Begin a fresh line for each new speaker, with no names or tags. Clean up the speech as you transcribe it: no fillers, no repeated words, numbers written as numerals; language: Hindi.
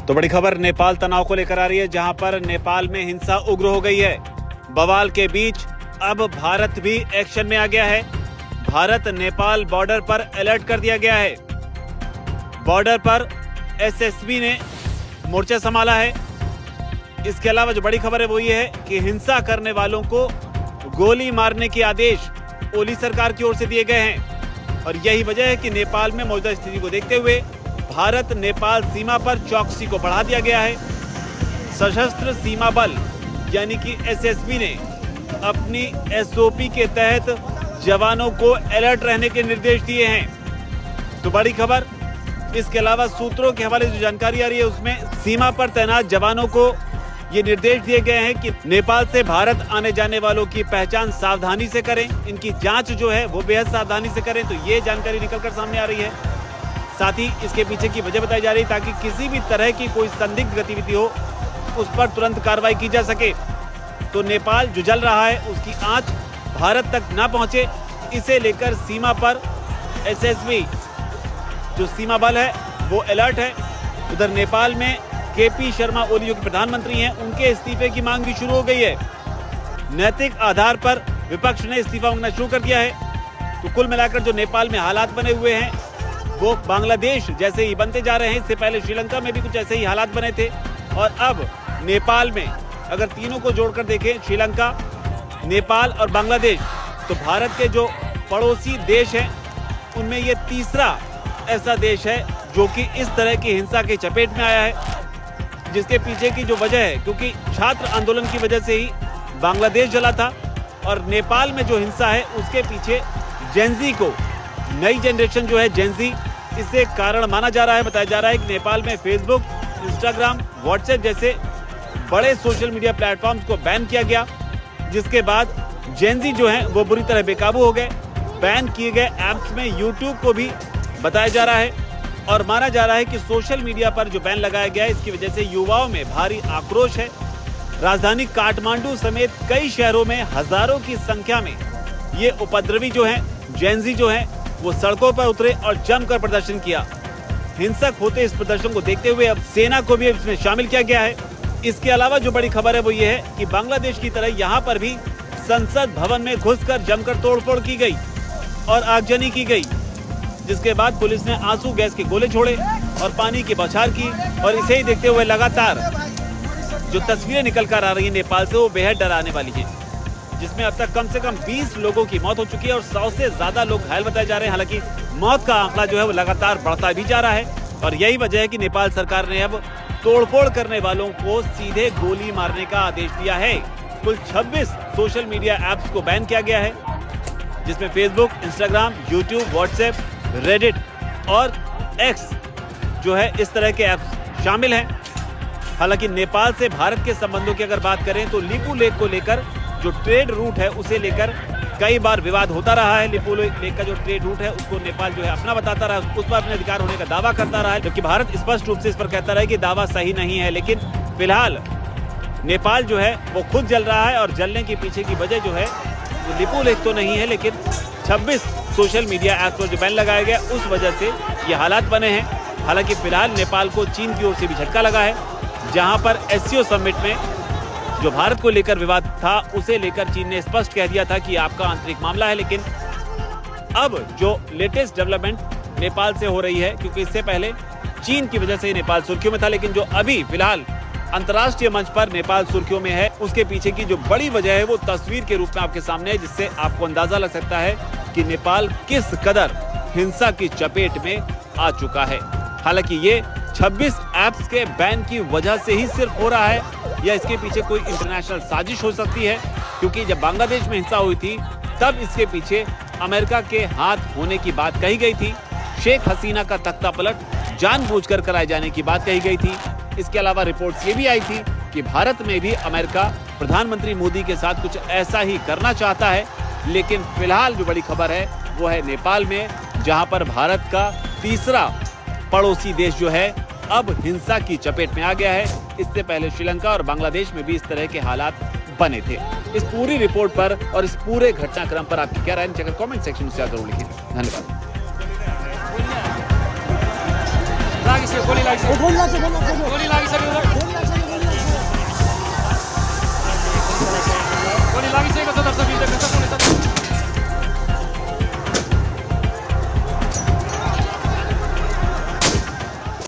तो बड़ी खबर नेपाल तनाव को लेकर आ रही है, जहां पर नेपाल में हिंसा उग्र हो गई है। बवाल के बीच अब भारत भी एक्शन में आ गया है। भारत नेपाल बॉर्डर पर अलर्ट कर दिया गया है। बॉर्डर पर एसएसबी ने मोर्चा संभाला है। इसके अलावा जो बड़ी खबर है वो ये है कि हिंसा करने वालों को गोली मारने के आदेश ओली सरकार की ओर से दिए गए हैं। और यही वजह है कि नेपाल में मौजूदा स्थिति को देखते हुए भारत नेपाल सीमा पर चौकसी को बढ़ा दिया गया है। सशस्त्र सीमा बल यानी कि एसएसबी ने अपनी एसओपी के तहत जवानों को अलर्ट रहने के निर्देश दिए हैं। तो बड़ी खबर, इसके अलावा सूत्रों के हवाले जो जानकारी आ रही है उसमें सीमा पर तैनात जवानों को ये निर्देश दिए गए हैं कि नेपाल से भारत आने जाने वालों की पहचान सावधानी से करें, इनकी जांच जो है वो बेहद सावधानी से करें। तो ये जानकारी निकलकर सामने आ रही है। साथ ही इसके पीछे की वजह बताई जा रही है ताकि किसी भी तरह की कोई संदिग्ध गतिविधि हो उस पर तुरंत कार्रवाई की जा सके। तो नेपाल जो जल रहा है उसकी आंच भारत तक ना पहुंचे, इसे लेकर सीमा पर एसएसबी जो सीमा बल है वो अलर्ट है। उधर नेपाल में केपी शर्मा ओली जो प्रधानमंत्री हैं, उनके इस्तीफे की मांग भी शुरू हो गई है। नैतिक आधार पर विपक्ष ने इस्तीफा मांगना शुरू कर दिया है। तो कुल मिलाकर जो नेपाल में हालात बने हुए हैं वो बांग्लादेश जैसे ही बनते जा रहे हैं। इससे पहले श्रीलंका में भी कुछ ऐसे ही हालात बने थे और अब नेपाल में अगर तीनों को जोड़कर देखें, श्रीलंका, नेपाल और बांग्लादेश, तो भारत के जो पड़ोसी देश हैं उनमें ये तीसरा ऐसा देश है जो कि इस तरह की हिंसा के चपेट में आया है। जिसके पीछे की जो वजह है, क्योंकि छात्र आंदोलन की वजह से ही बांग्लादेश जला था और नेपाल में जो हिंसा है उसके पीछे जेनजी को, नई जनरेशन जो है जेनजी, इसे कारण माना जा रहा है। बताया जा रहा है कि नेपाल में फेसबुक, इंस्टाग्राम, व्हाट्सएप जैसे बड़े सोशल मीडिया प्लेटफॉर्म्स को बैन किया गया, जिसके बाद जेनजी जो है वो बुरी तरह बेकाबू हो गए। बैन किए गए ऐप्स में यूट्यूब को भी बताया जा रहा है और माना जा रहा है कि सोशल मीडिया पर जो बैन लगाया गया है इसकी वजह से युवाओं में भारी आक्रोश है। राजधानी काठमांडू समेत कई शहरों में हजारों की संख्या में ये उपद्रवी जो है, जेनजी जो है, वो सड़कों पर उतरे और जमकर प्रदर्शन किया। हिंसक होते इस प्रदर्शन को देखते हुए अब सेना को भी इसमें शामिल किया गया है। इसके अलावा जो बड़ी खबर है वो ये है कि बांग्लादेश की तरह यहाँ पर भी संसद भवन में घुसकर जमकर तोड़फोड़ की गई और आगजनी की गई, जिसके बाद पुलिस ने आंसू गैस के गोले छोड़े और पानी की बौछार की। और इसे ही देखते हुए लगातार जो तस्वीरें निकल कर आ रही है नेपाल से वो बेहद डराने वाली है, जिसमें अब तक कम से कम 20 लोगों की मौत हो चुकी है और 100 से ज्यादा लोग घायल बताए जा रहे हैं। हालांकि मौत का आंकड़ा जो है वो लगातार बढ़ता भी जा रहा है और यही वजह है कि नेपाल सरकार ने अब तोड़फोड़ करने वालों को सीधे गोली मारने का आदेश दिया है। कुल 26 सोशल मीडिया ऐप्स को बैन किया गया है, जिसमें Facebook, Instagram, YouTube, WhatsApp, Reddit और एक्स जो है इस तरह के ऐप्स शामिल हैं। हालांकि नेपाल से भारत के संबंधों की अगर बात करें तो लिपू लेक को लेकर जो ट्रेड रूट है उसे लेकर कई बार विवाद होता रहा है। लिपू लेक का जो ट्रेड रूट है उसको नेपाल जो है अपना बताता रहा है, उस पर अपने अधिकार होने का दावा करता रहा है, जबकि भारत स्पष्ट रूप से इस पर कहता रहा है कि दावा सही नहीं है। लेकिन फिलहाल नेपाल जो है वो खुद जल रहा है और जलने के पीछे की वजह जो है वो लिपू लेक तो नहीं है, लेकिन 26 सोशल मीडिया ऐप पर जो बैन लगाया गया उस वजह से ये हालात बने हैं। हालांकि फिलहाल नेपाल को चीन की ओर से भी झटका लगा है, जहां पर एससीओ समिट में जो भारत को लेकर विवाद था उसे लेकर चीन ने स्पष्ट कह दिया था कि आपका आंतरिक मामला है। लेकिन अब जो लेटेस्ट डेवलपमेंट नेपाल से हो रही है, क्योंकि इससे पहले चीन की वजह से नेपाल सुर्खियों में था, लेकिन जो अभी फिलहाल अंतर्राष्ट्रीय मंच पर नेपाल सुर्खियों में है उसके पीछे की जो बड़ी वजह है वो तस्वीर के रूप में आपके सामने है, जिससे आपको अंदाजा लग सकता है कि नेपाल किस कदर हिंसा की चपेट में आ चुका है। हालांकि ये 26 ऐप्स के बैन की वजह से ही सिर्फ हो रहा है या इसके पीछे कोई इंटरनेशनल साजिश हो सकती है, क्योंकि जब बांग्लादेश में हिंसा हुई थी तब इसके पीछे अमेरिका के हाथ होने की बात कही गई थी। शेख हसीना का तख्ता पलट जानबूझकर कराए जाने की बात कही गई थी। इसके अलावा रिपोर्ट्स ये भी आई थी कि भारत में भी अमेरिका प्रधानमंत्री मोदी के साथ कुछ ऐसा ही करना चाहता है। लेकिन फिलहाल जो बड़ी खबर है वो है नेपाल में, जहां पर भारत का तीसरा पड़ोसी देश जो है अब हिंसा की चपेट में आ गया है। इससे पहले श्रीलंका और बांग्लादेश में भी इस तरह के हालात बने थे। इस पूरी रिपोर्ट पर और इस पूरे घटनाक्रम पर आपकी क्या राय है, कमेंट सेक्शन में जरूर लिखिए। धन्यवाद।
गोली लागी सके